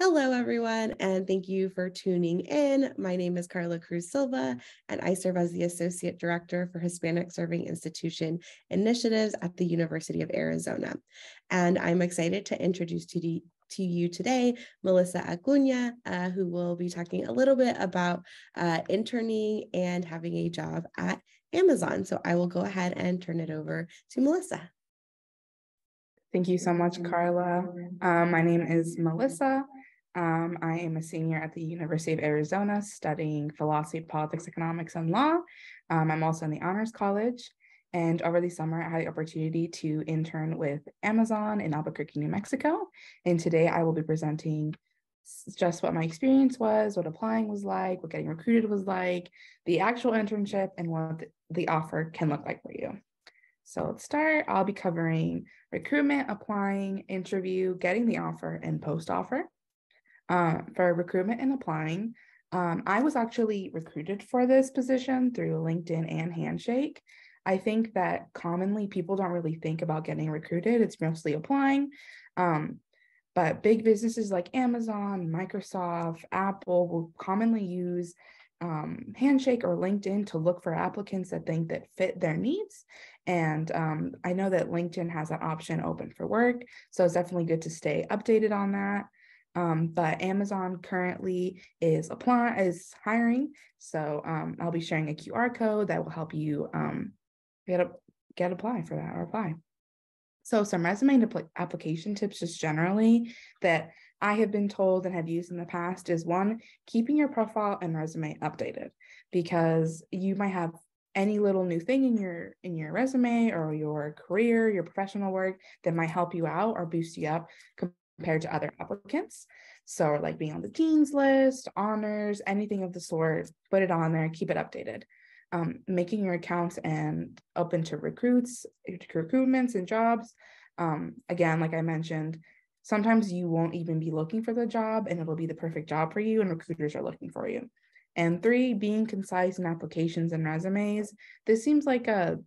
Hello, everyone, and thank you for tuning in. My name is Carla Cruz Silva, and I serve as the Associate Director for Hispanic Serving Institution Initiatives at the University of Arizona. And I'm excited to introduce to you today Melissa Acuña, who will be talking a little bit about interning and having a job at Amazon. So I will go ahead and turn it over to Melissa. Thank you so much, Carla. My name is Melissa. I am a senior at the University of Arizona studying philosophy, politics, economics, and law. I'm also in the Honors College. And over the summer, I had the opportunity to intern with Amazon in Albuquerque, New Mexico. And today I will be presenting just what my experience was, what applying was like, what getting recruited was like, the actual internship, and what the offer can look like for you. So let's start. I'll be covering recruitment, applying, interview, getting the offer, and post-offer. For recruitment and applying, I was actually recruited for this position through LinkedIn and Handshake. I think that commonly people don't really think about getting recruited. It's mostly applying. But big businesses like Amazon, Microsoft, Apple will commonly use Handshake or LinkedIn to look for applicants that fit their needs. And I know that LinkedIn has that option open for work. So it's definitely good to stay updated on that. But Amazon currently is hiring. So I'll be sharing a QR code that will help you apply for that or apply. So some resume and application tips just generally that I have been told and have used in the past is one, keeping your profile and resume updated, because you might have any little new thing in your resume or your career, your professional work that might help you out or boost you up compared to other applicants. So like being on the dean's list, honors, anything of the sort, put it on there, keep it updated. Making your accounts and open to recruitments and jobs. Again, like I mentioned, sometimes you won't even be looking for the job and it'll be the perfect job for you and recruiters are looking for you. And 3, being concise in applications and resumes. This seems like a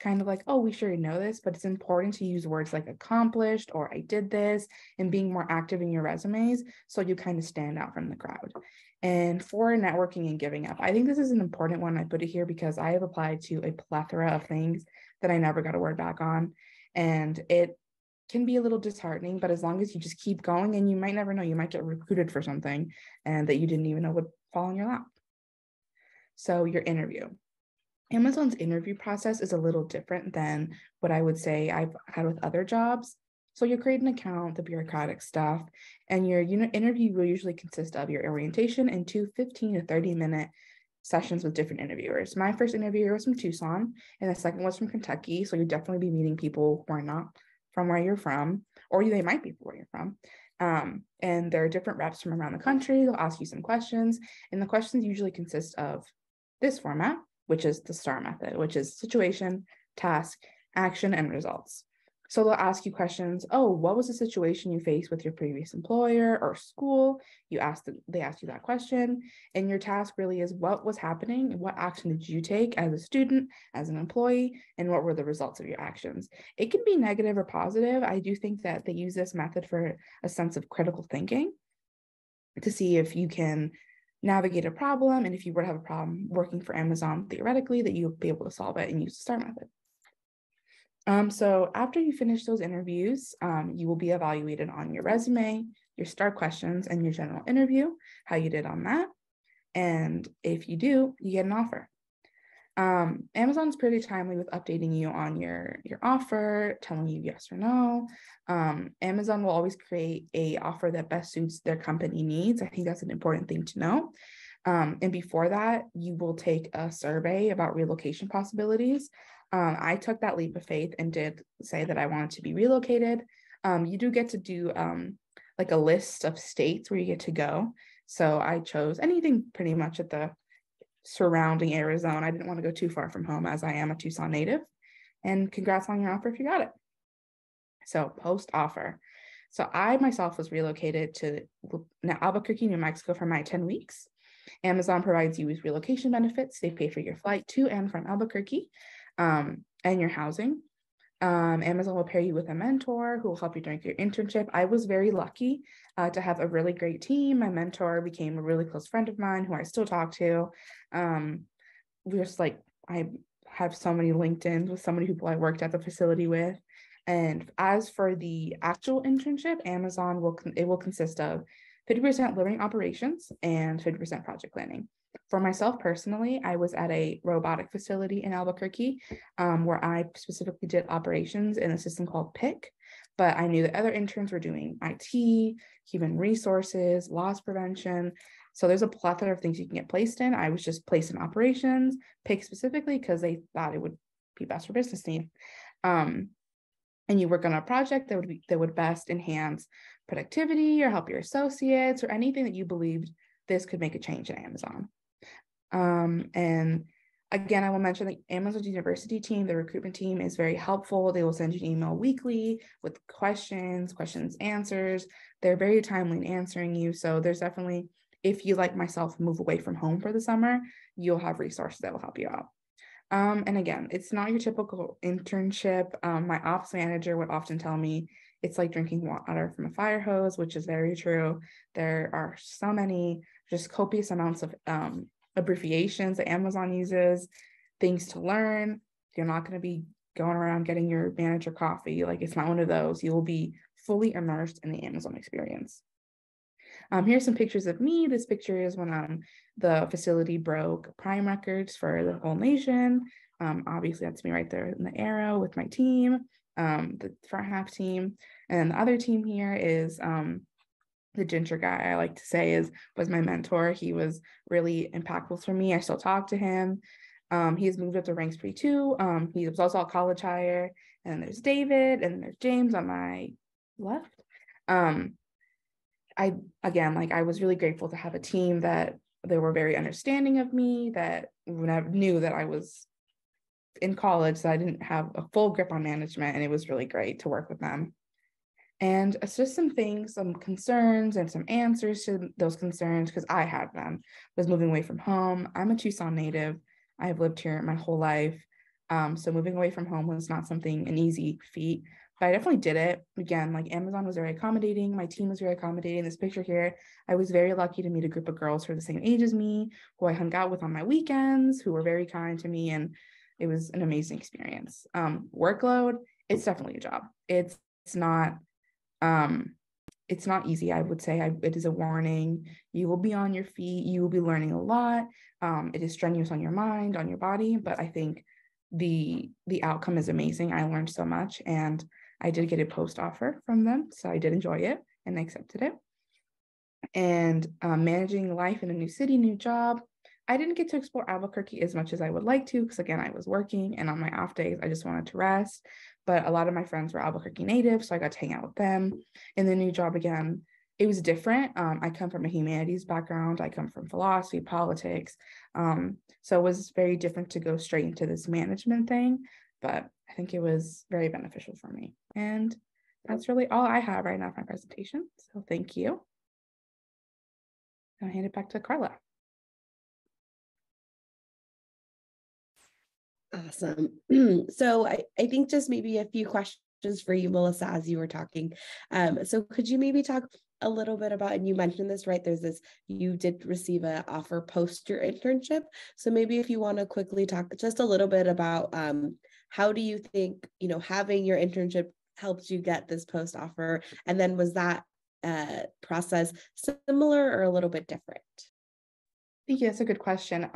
kind of like, oh, we sure know this, but it's important to use words like accomplished or I did this and being more active in your resumes so you kind of stand out from the crowd. And 4, networking and giving up. I think this is an important one. I put it here because I have applied to a plethora of things that I never got a word back on. And it can be a little disheartening, but as long as you just keep going, and you might never know, you might get recruited for something and that you didn't even know would fall in your lap. So your interview. Amazon's interview process is a little different than what I would say I've had with other jobs. So you create an account, the bureaucratic stuff, and your interview will usually consist of your orientation and 2 15 to 30-minute sessions with different interviewers. My first interviewer was from Tucson, and the second was from Kentucky. So you'll definitely be meeting people who are not from where you're from, or they might be from where you're from. And there are different reps from around the country. They'll ask you some questions, and the questions usually consist of this format, which is the STAR method, which is situation, task, action, and results. So they'll ask you questions. Oh, what was the situation you faced with your previous employer or school? They asked you that question. And your task really is what was happening? What action did you take as a student, as an employee, and what were the results of your actions? It can be negative or positive. I do think that they use this method for a sense of critical thinking to see if you can navigate a problem, and if you were to have a problem working for Amazon, theoretically, that you'll be able to solve it and use the STAR method. So after you finish those interviews, you will be evaluated on your resume, your STAR questions, and your general interview, how you did on that. And if you do, you get an offer. Amazon's pretty timely with updating you on your offer, telling you yes or no. Amazon will always create a offer that best suits their company needs. I think that's an important thing to know. And before that, you will take a survey about relocation possibilities. I took that leap of faith and did say that I wanted to be relocated. You do get to do like a list of states where you get to go. So I chose anything pretty much at the surrounding Arizona. I didn't want to go too far from home as I am a Tucson native. And congrats on your offer if you got it. So post-offer. So I myself was relocated to Albuquerque, New Mexico for my 10 weeks. Amazon provides you with relocation benefits. They pay for your flight to and from Albuquerque and your housing. Amazon will pair you with a mentor who will help you during your internship. I was very lucky to have a really great team. My mentor became a really close friend of mine who I still talk to. We're just like, I have so many LinkedIn's with so many people I worked at the facility with. And as for the actual internship, Amazon will consist of 50% learning operations and 50% project planning. For myself personally, I was at a robotic facility in Albuquerque where I specifically did operations in a system called PIC, but I knew that other interns were doing IT, human resources, loss prevention. So there's a plethora of things you can get placed in. I was just placed in operations, PIC specifically, because they thought it would be best for business need. And you work on a project that would best enhance productivity or help your associates or anything that you believed this could make a change in Amazon. And again, I will mention that Amazon's university team, the recruitment team, is very helpful. They will send you an email weekly with questions, answers. They're very timely in answering you. So there's definitely, if you, like myself, move away from home for the summer, you'll have resources that will help you out. And again, it's not your typical internship. My ops manager would often tell me it's like drinking water from a fire hose, which is very true. There are so many, just copious amounts of abbreviations that Amazon uses, things to learn. You're not going to be going around getting your manager coffee. Like, it's not one of those. You will be fully immersed in the Amazon experience. Here's some pictures of me. This picture is when the facility broke prime records for the whole nation. Obviously, that's me right there in the arrow with my team, the front half team. And the other team here is the ginger guy, I like to say, was my mentor. He was really impactful for me. I still talk to him. He has moved up to ranks 3-2. He was also a college hire. And there's David and there's James on my left. I was really grateful to have a team that they were very understanding of me, that knew that I was in college, so I didn't have a full grip on management, and it was really great to work with them. And it's just some concerns and some answers to those concerns, because I had them, was moving away from home. I'm a Tucson native. I have lived here my whole life. So moving away from home was not an easy feat, but I definitely did it. Again, like, Amazon was very accommodating. My team was very accommodating. This picture here, I was very lucky to meet a group of girls who are the same age as me, who I hung out with on my weekends, who were very kind to me. And it was an amazing experience. Workload, it's definitely a job. It's not easy. I would say it is a warning. You will be on your feet. You will be learning a lot. It is strenuous on your mind, on your body, but I think the outcome is amazing. I learned so much, and I did get a post offer from them, so I did enjoy it and I accepted it. And managing life in a new city, new job, I didn't get to explore Albuquerque as much as I would like to, because again, I was working, and on my off days, I just wanted to rest. But a lot of my friends were Albuquerque natives, so I got to hang out with them. In the new job, again, it was different. I come from a humanities background. I come from philosophy, politics. So it was very different to go straight into this management thing, but I think it was very beneficial for me. And that's really all I have right now for my presentation. So thank you. I'll hand it back to Carla. Awesome. So I think just maybe a few questions for you, Melissa, as you were talking. So could you maybe talk a little bit about, and you mentioned this, right? You did receive an offer post your internship. So maybe if you want to quickly talk just a little bit about how do you think, having your internship helped you get this post offer? And then was that process similar or a little bit different? Thank you. That's a good question.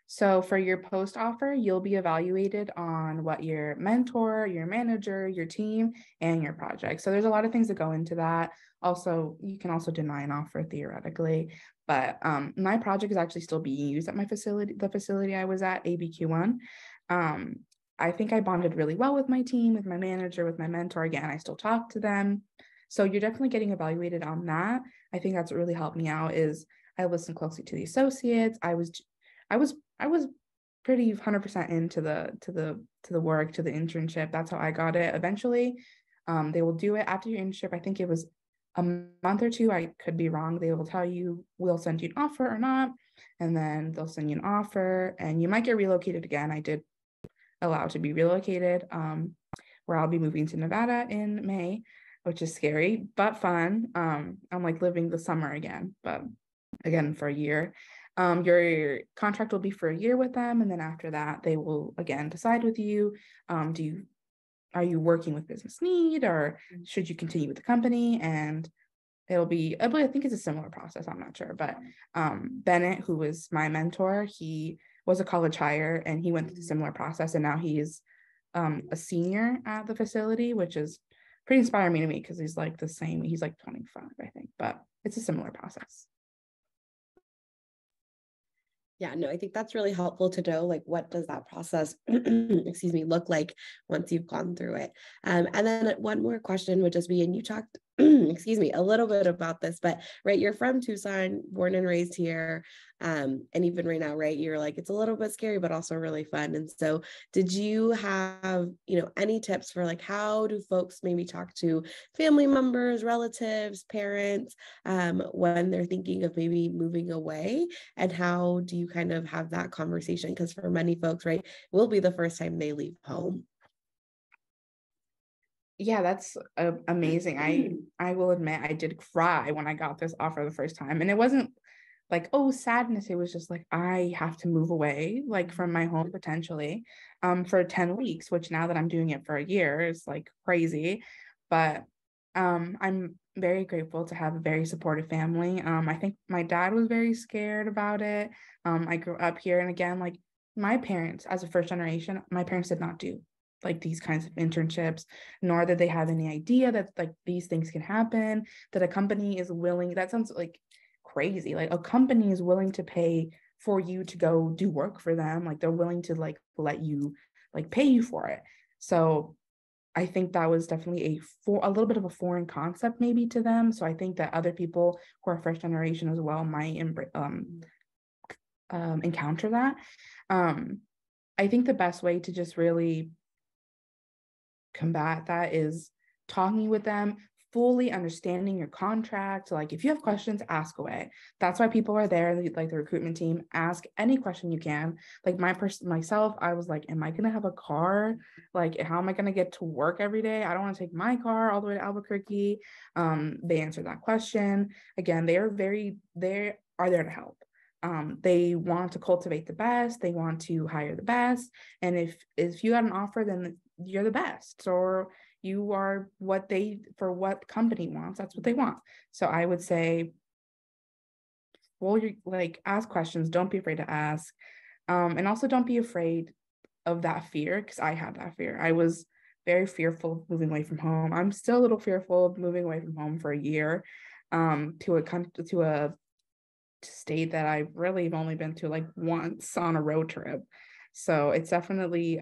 So for your post offer, you'll be evaluated on what your mentor, your manager, your team, and your project. So there's a lot of things that go into that. Also, you can also deny an offer theoretically, but my project is actually still being used at my facility, the facility I was at, ABQ1. I think I bonded really well with my team, with my manager, with my mentor. Again, I still talk to them. So you're definitely getting evaluated on that. I think that's what really helped me out is I listened closely to the associates. I was pretty 100% into the work, to the internship. That's how I got it. Eventually, they will do it after your internship. I think it was a month or two. I could be wrong. They will tell you, we'll send you an offer or not. And then they'll send you an offer and you might get relocated again. I did allowed to be relocated, where I'll be moving to Nevada in May, which is scary, but fun. I'm like living the summer again, but again for a year. Your contract will be for a year with them. And then after that, they will again decide with you, are you working with business need, or should you continue with the company? And it'll be, I think it's a similar process. I'm not sure, but Bennett, who was my mentor, he was a college hire and he went through a similar process. And now he's a senior at the facility, which is pretty inspiring to me because he's like the same. He's like 25, I think, but it's a similar process. Yeah, no, I think that's really helpful to know, like, what does that process, excuse me, look like once you've gone through it. And then one more question would just be, and you talked, excuse me, a little bit about this, but right, you're from Tucson, born and raised here. And even right now, right, you're like, it's a little bit scary, but also really fun. And so did you have, any tips for like, how do folks maybe talk to family members, relatives, parents, when they're thinking of maybe moving away? And how do you kind of have that conversation? Because for many folks, right, will be the first time they leave home. Yeah, that's amazing. I will admit I did cry when I got this offer the first time, and it wasn't like, oh, sadness. It was just like, I have to move away, like from my home potentially, for 10 weeks, which now that I'm doing it for a year is like crazy. But I'm very grateful to have a very supportive family. I think my dad was very scared about it. I grew up here, and again, like my parents, as a first generation, my parents did not do like these kinds of internships, nor did they have any idea that like these things can happen, that a company is willing, that sounds like crazy, like a company is willing to pay for you to go do work for them, like they're willing to like let you like pay you for it. So I think that was definitely a little bit of a foreign concept maybe to them. So I think that other people who are first generation as well might encounter that. I think the best way to just really combat that is talking with them, fully understanding your contract. Like if you have questions, ask away. That's why people are there, like the recruitment team. Ask any question you can. Like myself, I was like, am I gonna have a car? Like, how am I gonna get to work every day? I don't want to take my car all the way to Albuquerque. They answered that question. Again, they are there to help. They want to cultivate the best. They want to hire the best. And if you got an offer, then you're the best, or you are for what company wants, that's what they want. So I would say, well, you like ask questions, don't be afraid to ask. And also don't be afraid of that fear, because I had that fear. I was very fearful of moving away from home. I'm still a little fearful of moving away from home for a year, to a state that I've really only been to like once on a road trip. So it's definitely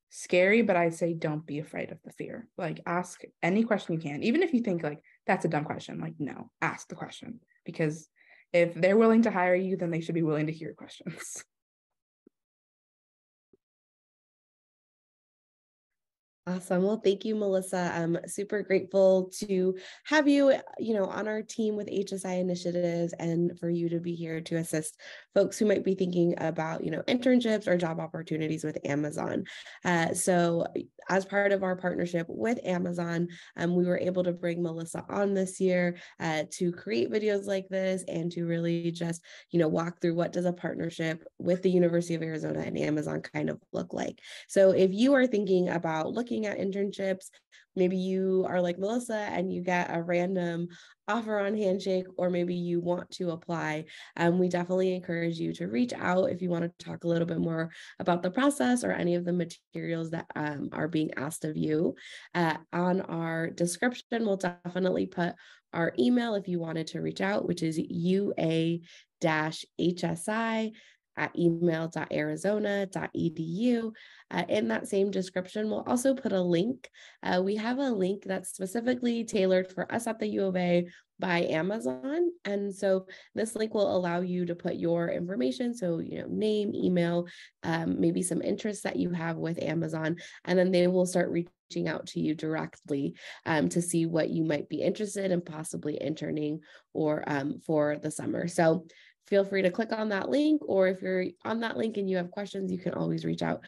scary, but I'd say don't be afraid of the fear. Like ask any question you can, even if you think like that's a dumb question. Like, no, ask the question, because if they're willing to hire you, then they should be willing to hear questions. Awesome. Well, thank you, Melissa. I'm super grateful to have you, on our team with HSI initiatives, and for you to be here to assist folks who might be thinking about, internships or job opportunities with Amazon. So as part of our partnership with Amazon, we were able to bring Melissa on this year to create videos like this and to really just, walk through what does a partnership with the University of Arizona and Amazon kind of look like. So if you are thinking about looking at internships, maybe you are like Melissa and you get a random offer on Handshake, or maybe you want to apply, we definitely encourage you to reach out if you want to talk a little bit more about the process or any of the materials that are being asked of you. On our description, we'll definitely put our email if you wanted to reach out, which is ua-hsi@email.arizona.edu. In that same description, we'll also put a link. We have a link that's specifically tailored for us at the U of A by Amazon. And so this link will allow you to put your information. So, name, email, maybe some interests that you have with Amazon, and then they will start reaching out to you directly to see what you might be interested in possibly interning or for the summer. So feel free to click on that link, or if you're on that link and you have questions, you can always reach out